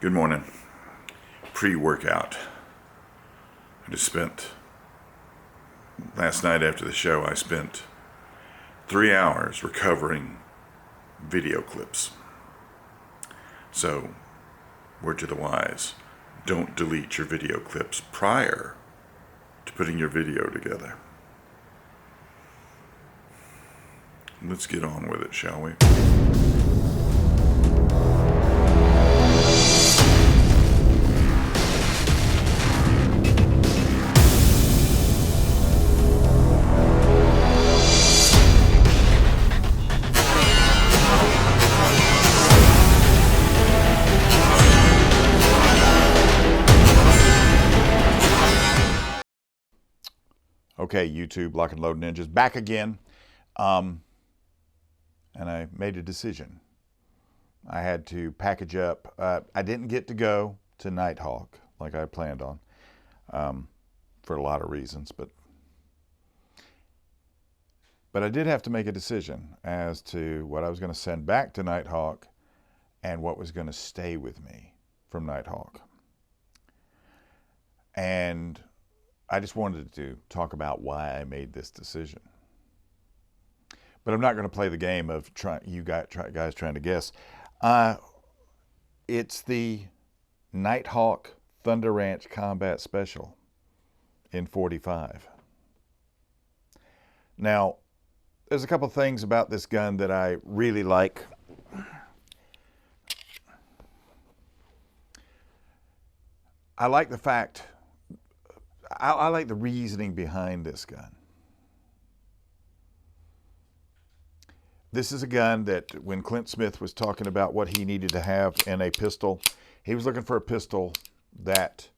Good morning. Pre-workout. I just spent, last night after the show, I spent 3 hours recovering video clips. So, word to the wise, don't delete your video clips prior to putting your video together. Let's get on with it, shall we? Okay, YouTube, Lock and Load Ninjas, back again. And I made a decision. I had to package up. I didn't get to go to Nighthawk like I planned on for a lot of reasons, but I did have to make a decision as to what I was going to send back to Nighthawk and what was going to stay with me from Nighthawk. And I just wanted to talk about why I made this decision. But I'm not going to play the game of you guys trying to guess. It's the NightHawk Thunder Ranch Combat Special in 45. Now, there's a couple of things about this gun that I really like. I like the fact, I like the reasoning behind this gun. This is a gun that when Clint Smith was talking about what he needed to have in a pistol, he was looking for a pistol that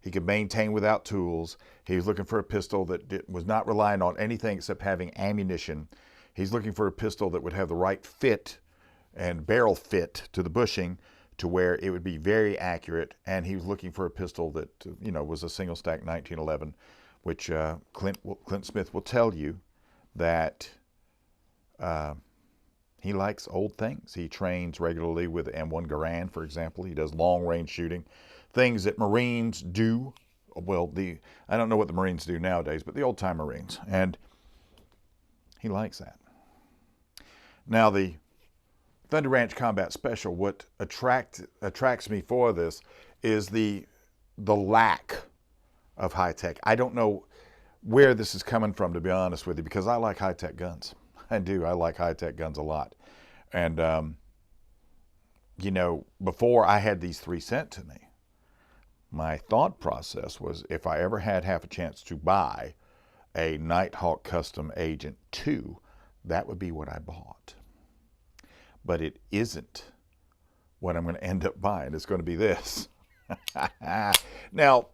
he could maintain without tools. He was looking for a pistol that was not relying on anything except having ammunition. He's looking for a pistol that would have the right fit and barrel fit to the bushing to where it would be very accurate. And he was looking for a pistol that, you know, was a single stack 1911, which Clint Smith will tell you that he likes old things. He trains regularly with M1 Garand, for example. He does long range shooting, things that Marines do. Well, I don't know what the Marines do nowadays, but the old time Marines, and he likes that. Now, the Thunder Ranch Combat Special, what attracts me for this is the lack of high tech. I don't know where this is coming from, to be honest with you, because I like high tech guns. I do. I like high-tech guns a lot. And, you know, before I had these three sent to me, my thought process was if I ever had half a chance to buy a NightHawk Custom Agent 2, that would be what I bought. But it isn't what I'm going to end up buying. It's going to be this. Now,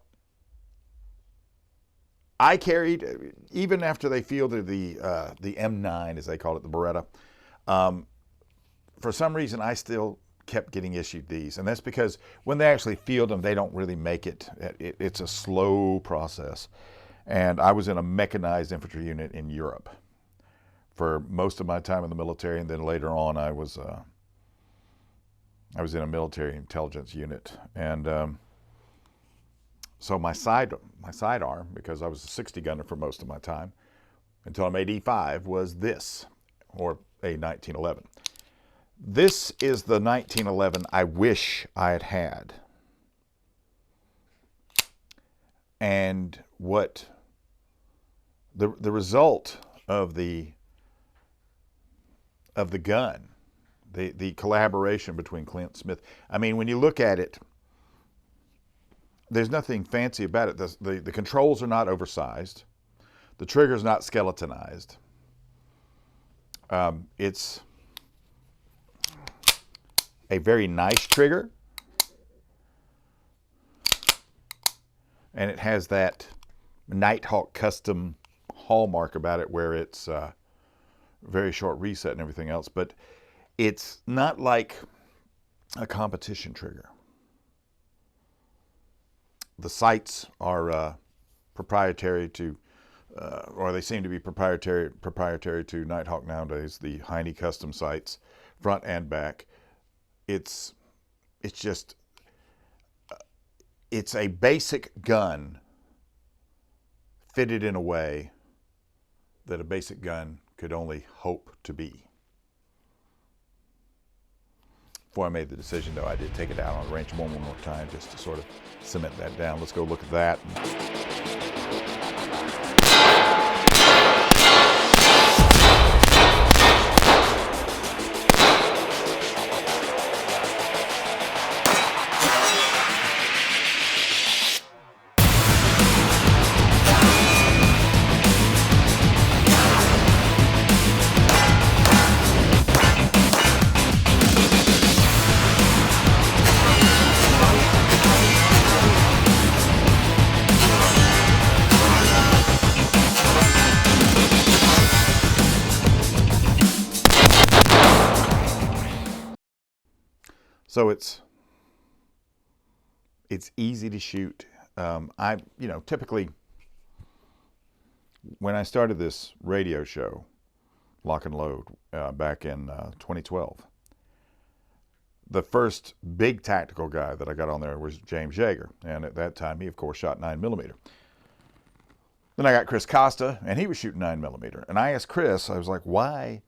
I carried, even after they fielded the M9, as they call it, the Beretta, for some reason I still kept getting issued these. And that's because when they actually field them, they don't really make it. It's a slow process. And I was in a mechanized infantry unit in Europe for most of my time in the military. And then later on, I was in a military intelligence unit. And so my sidearm, because I was a 60 gunner for most of my time, until I made E5, was this, or a 1911. This is the 1911 I wish I had had. And what the result of the gun, the collaboration between Clint Smith, I mean, when you look at it, there's nothing fancy about it. The controls are not oversized. The trigger's not skeletonized. It's a very nice trigger. And it has that NightHawk Custom hallmark about it where it's very short reset and everything else. But it's not like a competition trigger. The sights are proprietary to, or they seem to be proprietary to Nighthawk nowadays. The Heine custom sights, front and back. It's just it's a basic gun fitted in a way that a basic gun could only hope to be. Before I made the decision, though, I did take it out on the range one more time just to sort of cement that down. Let's go look at that. So it's easy to shoot. Typically when I started this radio show, Lock and Load, back in 2012, the first big tactical guy that I got on there was James Yeager, and at that time he of course shot 9mm. Then I got Chris Costa, and he was shooting 9mm, and I asked Chris, I was like, why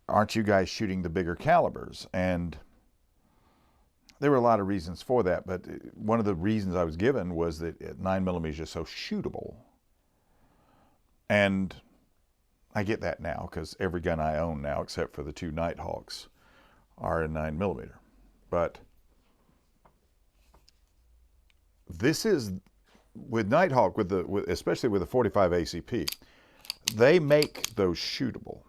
aren't you guys shooting the bigger calibers? And there were a lot of reasons for that, but one of the reasons I was given was that 9mm is just so shootable. And I get that now, because every gun I own now, except for the 2 Nighthawks, are in 9mm. But this is, with Nighthawk, especially with the 45 ACP, they make those shootable.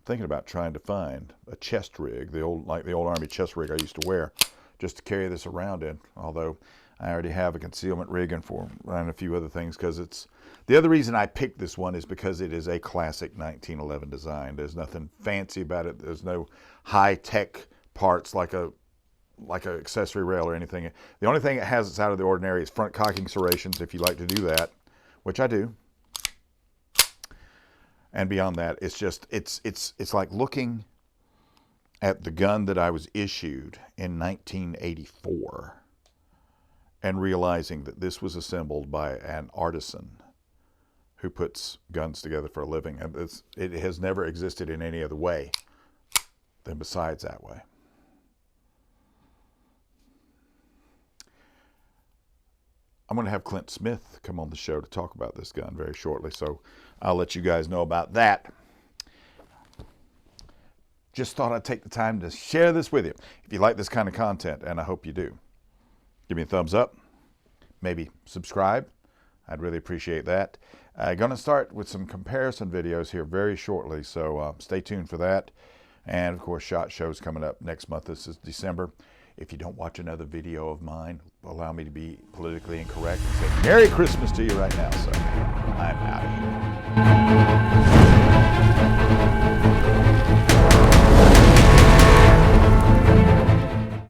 Thinking about trying to find a chest rig, like the old Army chest rig I used to wear, just to carry this around in. Although I already have a concealment rig and a few other things, because it's the other reason I picked this one is because it is a classic 1911 design. There's nothing fancy about it. There's no high tech parts like a accessory rail or anything. The only thing it has that's out of the ordinary is front cocking serrations, if you like to do that, which I do. And beyond that, it's just, it's like looking at the gun that I was issued in 1984 and realizing that this was assembled by an artisan who puts guns together for a living. And it has never existed in any other way than besides that way. I'm going to have Clint Smith come on the show to talk about this gun very shortly, so I'll let you guys know about that. Just thought I'd take the time to share this with you. If you like this kind of content, and I hope you do, give me a thumbs up, maybe subscribe. I'd really appreciate that. I'm going to start with some comparison videos here very shortly, so stay tuned for that. And of course, SHOT Show's coming up next month. This is December. If you don't watch another video of mine, allow me to be politically incorrect and say Merry Christmas to you right now. So